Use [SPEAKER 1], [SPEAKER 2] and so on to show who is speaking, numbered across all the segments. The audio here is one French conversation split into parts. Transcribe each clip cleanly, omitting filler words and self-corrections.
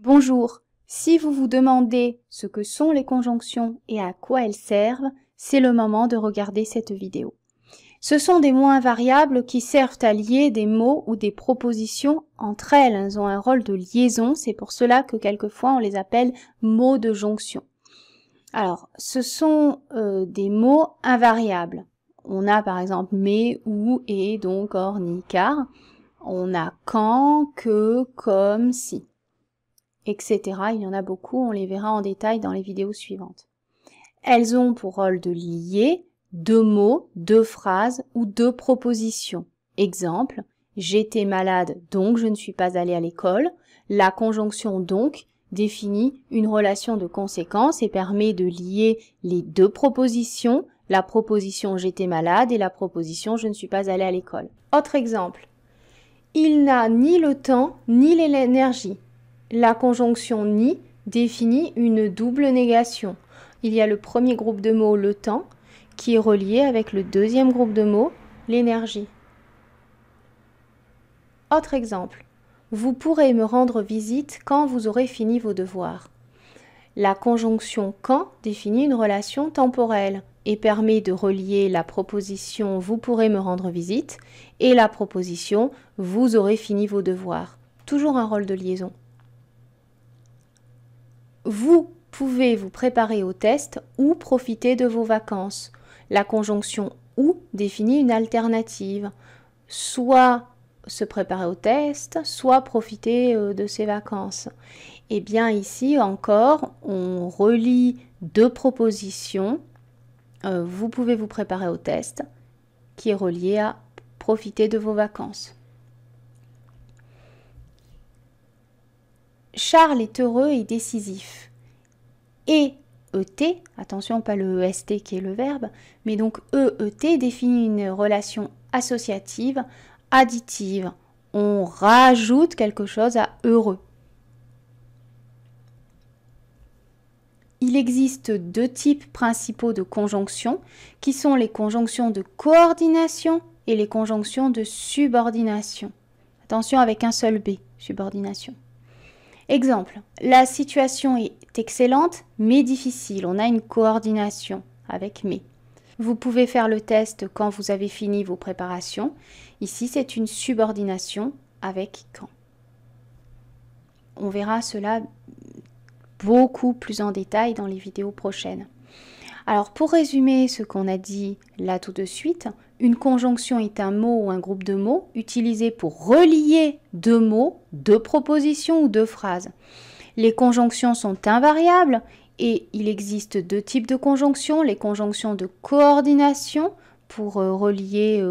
[SPEAKER 1] Bonjour, si vous vous demandez ce que sont les conjonctions et à quoi elles servent, c'est le moment de regarder cette vidéo. Ce sont des mots invariables qui servent à lier des mots ou des propositions entre elles. Elles ont un rôle de liaison, c'est pour cela que quelquefois on les appelle mots de jonction. Alors, ce sont des mots invariables. On a par exemple mais, ou, et, donc, or, ni, car. On a quand, que, comme, si, etc. Il y en a beaucoup, on les verra en détail dans les vidéos suivantes. Elles ont pour rôle de lier deux mots, deux phrases ou deux propositions. Exemple, j'étais malade donc je ne suis pas allé à l'école. La conjonction donc définit une relation de conséquence et permet de lier les deux propositions, la proposition j'étais malade et la proposition je ne suis pas allé à l'école. Autre exemple, il n'a ni le temps ni l'énergie. La conjonction ni définit une double négation. Il y a le premier groupe de mots, le temps, qui est relié avec le deuxième groupe de mots, l'énergie. Autre exemple. Vous pourrez me rendre visite quand vous aurez fini vos devoirs. La conjonction quand définit une relation temporelle et permet de relier la proposition vous pourrez me rendre visite et la proposition vous aurez fini vos devoirs. Toujours un rôle de liaison. Vous pouvez vous préparer au test ou profiter de vos vacances. La conjonction ou définit une alternative, soit se préparer au test, soit profiter de ses vacances. Et bien ici encore, on relie deux propositions. Vous pouvez vous préparer au test, qui est relié à profiter de vos vacances. Charles est heureux et décisif. Et ET, attention pas le EST qui est le verbe, mais donc EET définit une relation associative, additive. On rajoute quelque chose à heureux. Il existe deux types principaux de conjonctions qui sont les conjonctions de coordination et les conjonctions de subordination. Attention avec un seul B, subordination. Exemple, la situation est excellente mais difficile. On a une coordination avec mais. Vous pouvez faire le test quand vous avez fini vos préparations. Ici, c'est une subordination avec quand. On verra cela beaucoup plus en détail dans les vidéos prochaines. Alors, pour résumer ce qu'on a dit là tout de suite, une conjonction est un mot ou un groupe de mots utilisé pour relier deux mots, deux propositions ou deux phrases. Les conjonctions sont invariables et il existe deux types de conjonctions. Les conjonctions de coordination pour relier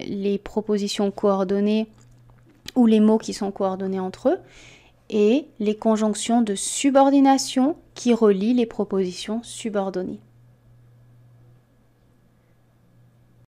[SPEAKER 1] les propositions coordonnées ou les mots qui sont coordonnés entre eux et les conjonctions de subordination qui relient les propositions subordonnées.